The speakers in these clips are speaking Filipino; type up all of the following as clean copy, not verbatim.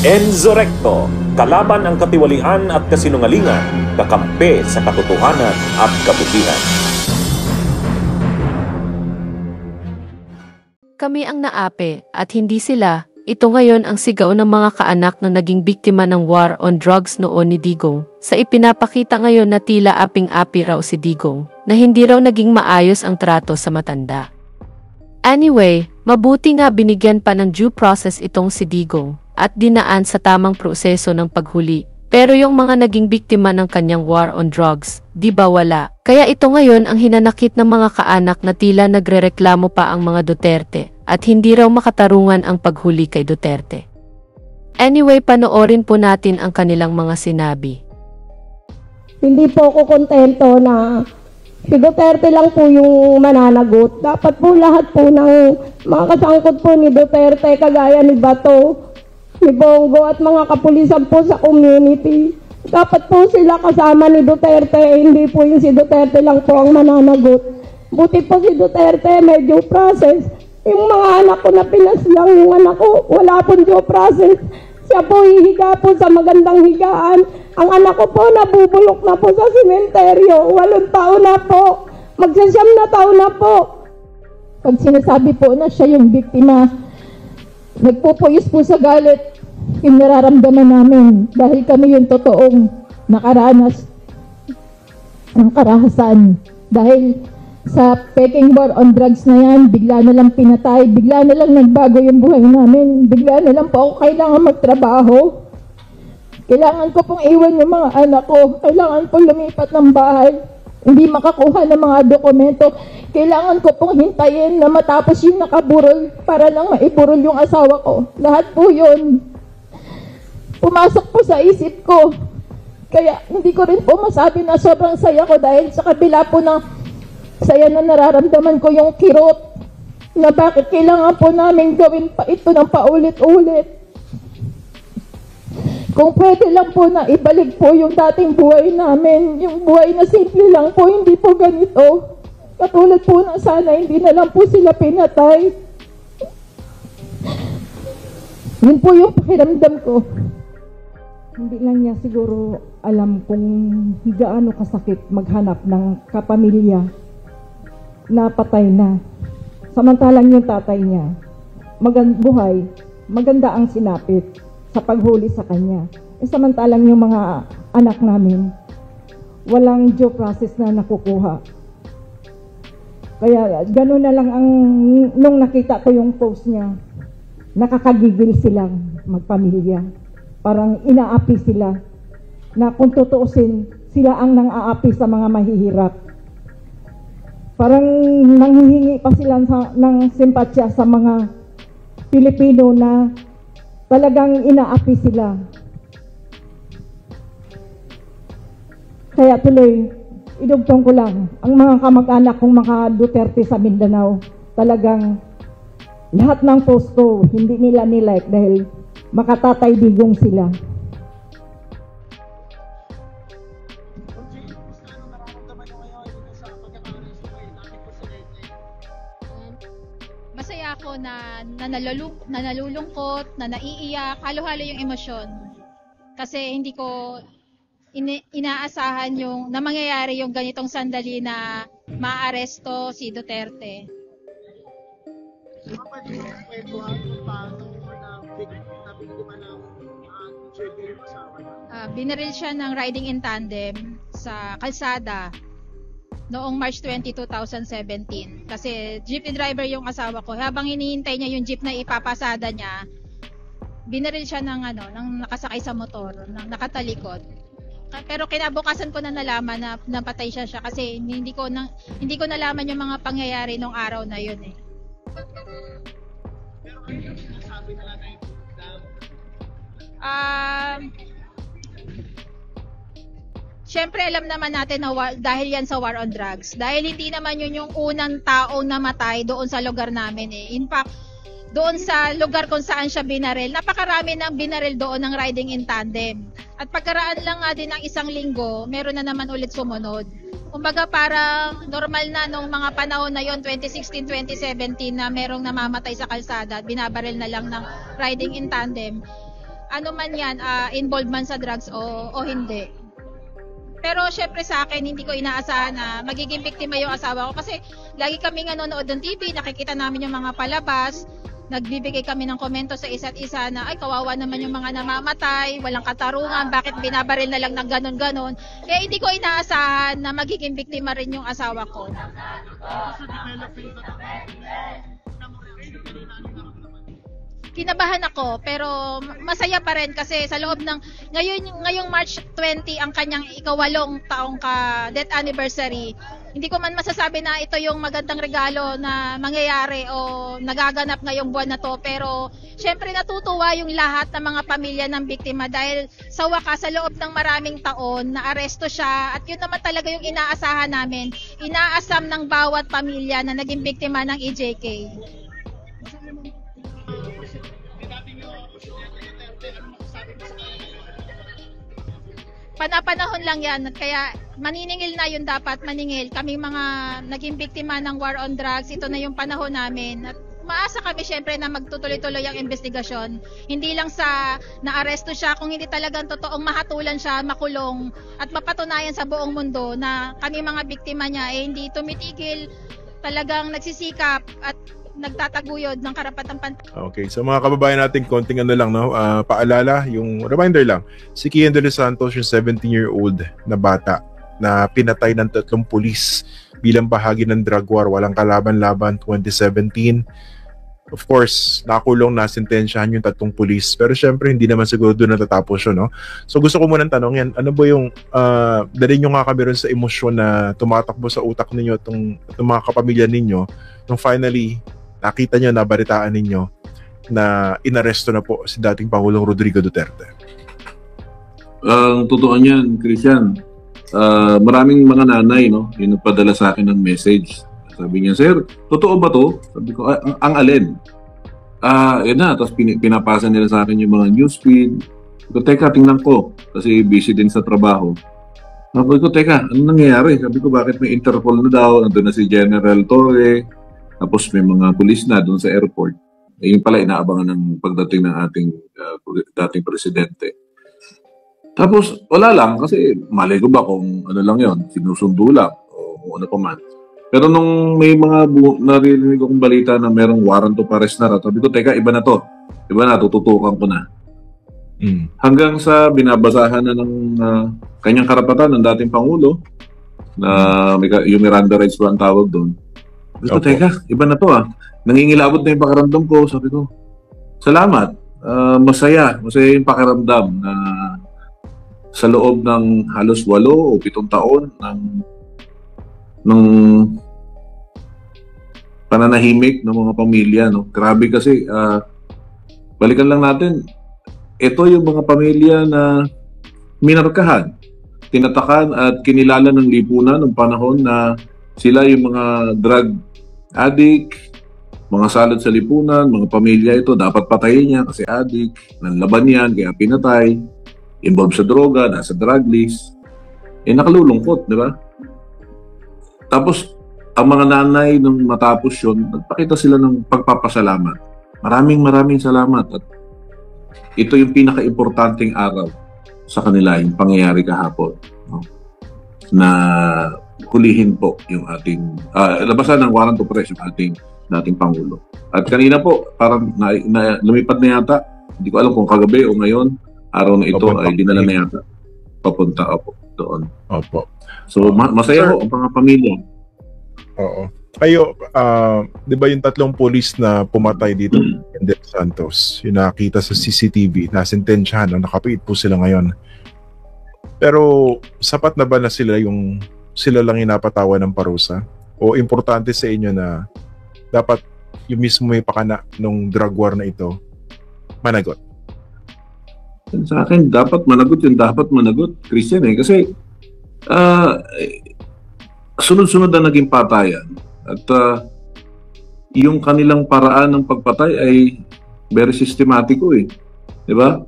Enzo Recto, kalaban ang katiwalian at kasinungalingan, kakampi sa katotohanan at kabutihan. Kami ang naapi at hindi sila. Ito ngayon ang sigaw ng mga kaanak na naging biktima ng war on drugs noon ni Digong. Sa ipinapakita ngayon na tila aping-api raw si Digong, na hindi raw naging maayos ang trato sa matanda. Anyway, mabuti nga binigyan pa ng due process itong si Digong at dinaan sa tamang proseso ng paghuli. Pero yung mga naging biktima ng kanyang war on drugs, di ba wala? Kaya ito ngayon ang hinanakit ng mga kaanak na tila nagrereklamo pa ang mga Duterte at hindi raw makatarungan ang paghuli kay Duterte. Anyway, panoorin po natin ang kanilang mga sinabi. Hindi po ako kontento na si Duterte lang po yung mananagot. Dapat po lahat po ng mga kasangkot po ni Duterte, kagaya ni Bato, ni Bongo at mga kapulisan po sa community. Dapat po sila kasama ni Duterte, hindi po yung si Duterte lang po ang mananagot. Buti po si Duterte, may due process. Yung mga anak ko na pinaslang, yung anak ko, wala pong due process. Siya po hihiga po sa magandang higaan. Ang anak ko po nabubulok na po sa sementeryo. 8 taon na po. Magsasyam na taon na po. Pag sinasabi po na siya yung biktima, nagpupuyos po sa galit yung nararamdaman namin dahil kami yung totoong nakaranas ng karahasan. Dahil sa peking war on drugs na yan, bigla na lang pinatay, bigla na lang nagbago yung buhay namin, bigla na lang po ako kailangan magtrabaho. Kailangan ko pong iwan yung mga anak ko, kailangan po lumipat ng bahay, hindi makakuha ng mga dokumento. Kailangan ko pong hintayin na matapos yung nakaburol para lang maiburol yung asawa ko. Lahat po yun pumasok po sa isip ko. Kaya hindi ko rin po masabi na sobrang saya ko dahil sa kabila po ng saya na nararamdaman ko yung kirot na bakit kailangan po namin gawin pa ito ng paulit-ulit. Kung pwede lang po na ibalik po yung dating buhay namin, yung buhay na simple lang po, hindi po ganito. Katulad po na sana hindi na lang po sila pinatay. Yun po yung pakiramdam ko. Hindi lang niya siguro alam kung gaano kasakit maghanap ng kapamilya na patay na. Samantalang yung tatay niya, buhay, maganda ang sinapit sa paghuli sa kanya. Samantalang yung mga anak namin, walang due process na nakukuha. Kaya gano'n na lang nung nakita ko yung post niya, nakakagigil silang magpamilya. Parang inaapi sila na kung tutuusin, sila ang nang-aapi sa mga mahihirap. Parang nanghihingi pa sila ng simpatsya sa mga Pilipino na talagang inaapi sila. Kaya tuloy, idugtong ko lang, ang mga kamag-anak kong mga Duterte sa Mindanao, talagang lahat ng post ko, hindi nila nilike dahil makatatay Digong sila. Masaya ako na nalulungkot, na naiiyak, halo-halo yung emosyon. Kasi hindi ko inaasahan yung na mangyayari yung ganitong sandali na maaresto si Duterte. Binaril siya ng riding in tandem sa kalsada noong March 20, 2017. Kasi jeepney driver yung asawa ko. Habang hinihintay niya yung jeep na ipapasada niya, binaril siya ng nakasakay sa motor, ng nakatalikod. Pero kinabukasan ko na nalaman na napatay siya kasi hindi ko nalaman yung mga pangyayari nung araw na yun eh. Pero ano yung sinasabi nila na yung Siyempre alam naman natin na dahil yan sa war on drugs. Dahil hindi naman yun yung unang taong namatay doon sa lugar namin eh. In fact, doon sa lugar kung saan siya binaril, napakarami ng binaril doon ng riding in tandem. At pagkaraan lang nga din ng isang linggo, meron na naman ulit sumunod. Kumbaga parang normal na nung mga panahon na yon 2016, 2017 na merong namamatay sa kalsada at binabaril na lang ng riding in tandem. ano man yan, involved man sa drugs o hindi. Pero syempre sa akin, hindi ko inaasahan na magiging biktima yung asawa ko kasi lagi kaming nanonood ng TV, nakikita namin yung mga palabas, nagbibigay kami ng komento sa isa't isa na ay kawawa naman yung mga namamatay, walang katarungan, bakit binabaril na lang ng ganon-ganon. Kaya hindi ko inaasahan na magiging biktima rin yung asawa ko. Kinabahan ako pero masaya pa rin kasi sa loob ng ngayong March 20 ang kanyang ikawalong taong death anniversary. Hindi ko man masasabi na ito yung magandang regalo na mangyayari o nagaganap ngayong buwan na to, pero syempre natutuwa yung lahat ng mga pamilya ng biktima dahil sa wakas sa loob ng maraming taon na aresto siya at yun naman talaga yung inaasahan namin, inaasam ng bawat pamilya na naging biktima ng EJK. Panapanahon lang yan, kaya maniningil na yun dapat maningil. Kaming mga naging biktima ng war on drugs, ito na yung panahon namin. At maasa kami syempre na magtutuloy-tuloy ang investigasyon. Hindi lang sa naaresto siya, kung hindi talagang totoong mahatulan siya, makulong at mapatunayan sa buong mundo na kami mga biktima niya hindi tumitigil, talagang nagsisikap at nagtataguyod ng karapatang Okay, so mga kababayan natin, konting lang, no? Paalala, yung reminder lang, si Kian De Los Santos, yung 17-year-old na bata na pinatay ng 3 pulis bilang bahagi ng drug war, walang kalaban-laban, 2017. Of course, nakulong, nasentensyahan yung 3 pulis, pero syempre hindi naman siguro doon natatapos yun, no? So gusto ko munang tanong yan, ano ba yung dali nyo nga kami rin sa emosyon na tumatakbo sa utak ninyo itong mga kapamilya ninyo nung finally nakita nyo, nabaritaan ninyo na inaresto na po si dating Pangulong Rodrigo Duterte? Ang totoo niyan, Christian, maraming mga nanay, no, yung nagpadala sa akin ng message. Sabi niya, sir, totoo ba to? Sabi ko, ang alin? Yan na, tapos pinapasa nila sa akin yung mga newsfeed. Sabi ko, teka, tingnan ko, kasi busy din sa trabaho. Sabi ko, teka, ano nangyayari? Sabi ko, bakit may Interpol na daw? Nandun na si General Torre, tapos may mga pulis na doon sa airport. Yung pala inaabangan ng pagdating ng ating dating presidente. Tapos wala lang kasi malay ko ba kung ano lang yon, sinusundo lang o kung ano pa man. Pero nung may mga narinig akong balita na merong warrant of arrest na, sabi ko, teka, iba na to. Iba na, tututukan ko na. Hanggang sa binabasahan na ng kanyang karapatan ng dating Pangulo na yung Miranda rights ba ang tawag doon. Sabi ko, teka, iba na to Nangingilabot na yung pakiramdam ko. Sabi ko, salamat. Masaya yung pakiramdam na sa loob ng halos 8 o 7 taon ng pananahimik ng mga pamilya. No? Grabe kasi, balikan lang natin, ito yung mga pamilya na minarkahan, tinatakan at kinilala ng lipunan ng panahon na sila yung mga drug addict, mga salad sa lipunan, mga pamilya ito, dapat patayin niya kasi addict, nanlaban yan, kaya pinatay, involved sa droga, nasa drug list. Nakalulungkot, di ba? Tapos, ang mga nanay nung matapos yun, nagpakita sila ng pagpapasalamat. Maraming salamat. At ito yung pinaka-importanting araw sa kanila, yung pangyayari kahapon. No? Na hulihin po yung ating labasan ng warrant of arrest yung ating dating Pangulo. At kanina po, parang lumipad na yata, hindi ko alam kung kagabi o ngayon, araw na ito ay dinala na yata papunta doon. Opo. So masaya po ang mga pamilya. Oo. Kayo, di ba yung 3 pulis na pumatay dito in De Santos, yung nakita sa CCTV, nasentensyahan, nakapit po sila ngayon. Pero sapat na ba na sila lang inapatawan ng parusa? O importante sa inyo na dapat yung mismo may pakana ng drug war na ito managot? Sa akin, dapat managot, Christian kasi sunod-sunod na naging patayan at yung kanilang paraan ng pagpatay ay very systematiko di ba?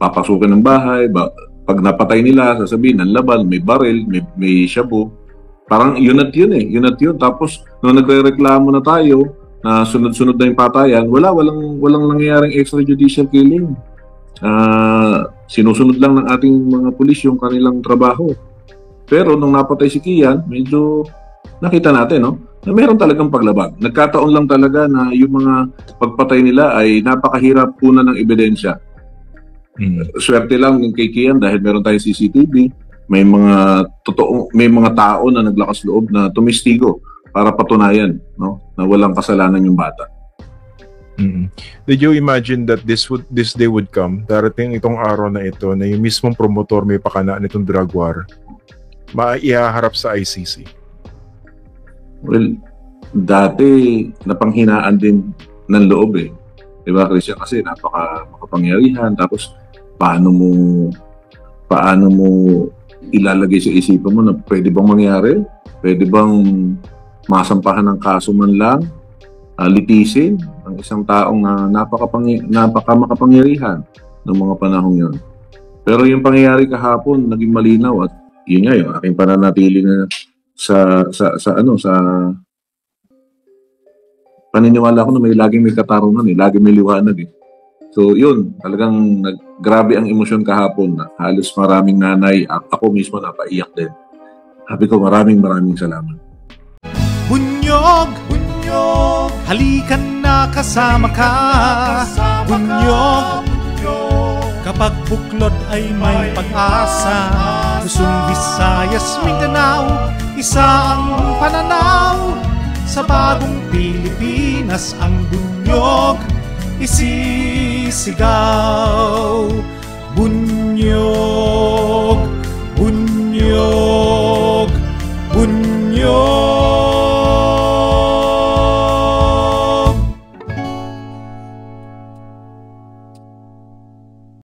Papasukan ng bahay, pag napatay nila, sasabihin, nanlaban, may baril, may shabu. Parang yun at yun. Tapos, nung nagre-reklamo na tayo, na sunod-sunod na yung patayan, walang nangyayaring extrajudicial killing. Sinusunod lang ng ating mga pulis yung kanilang trabaho. Pero nung napatay si Kian, medyo nakita natin, no, na meron talagang paglabag. Nagkataon lang talaga na yung mga pagpatay nila ay napakahirap kunan ng ebidensya. Swerte lang yung kay Kian dahil meron tayong CCTV, may mga tao na naglakas loob na tumistigo para patunayan, no, na walang kasalanan yung bata. Did you imagine that this day would come? Darating itong araw na ito na yung mismong promotor may pakana nitong drug war maihaharap sa ICC? Well, dati napanghinaan din ng loob eh. Diba, Christian? Kasi makapangyarihan. Tapos, paano mo ilalagay sa isipan mo na pwede bang mangyari? Pwede bang masampahan ng kaso man lang? Litisin ang isang taong na napakamakapangyarihan ng mga panahong yun. Pero yung pangyayari kahapon, naging malinaw at yun nga yung aking pananatili na sa paniniwala ko na laging may katarungan laging may liwanag eh. So yun, talagang grabe ang emosyon kahapon na halos maraming nanay, ako mismo napaiyak din. Sabi ko maraming salamat. Bunyog, halikan na kasama ka. Bunyog, kapag buklod ay may pag-asa. Luzon, Visayas, Mindanao, isa ang pananaw. Sa bagong Pilipinas ang bunyog isisigaw. Bunyog.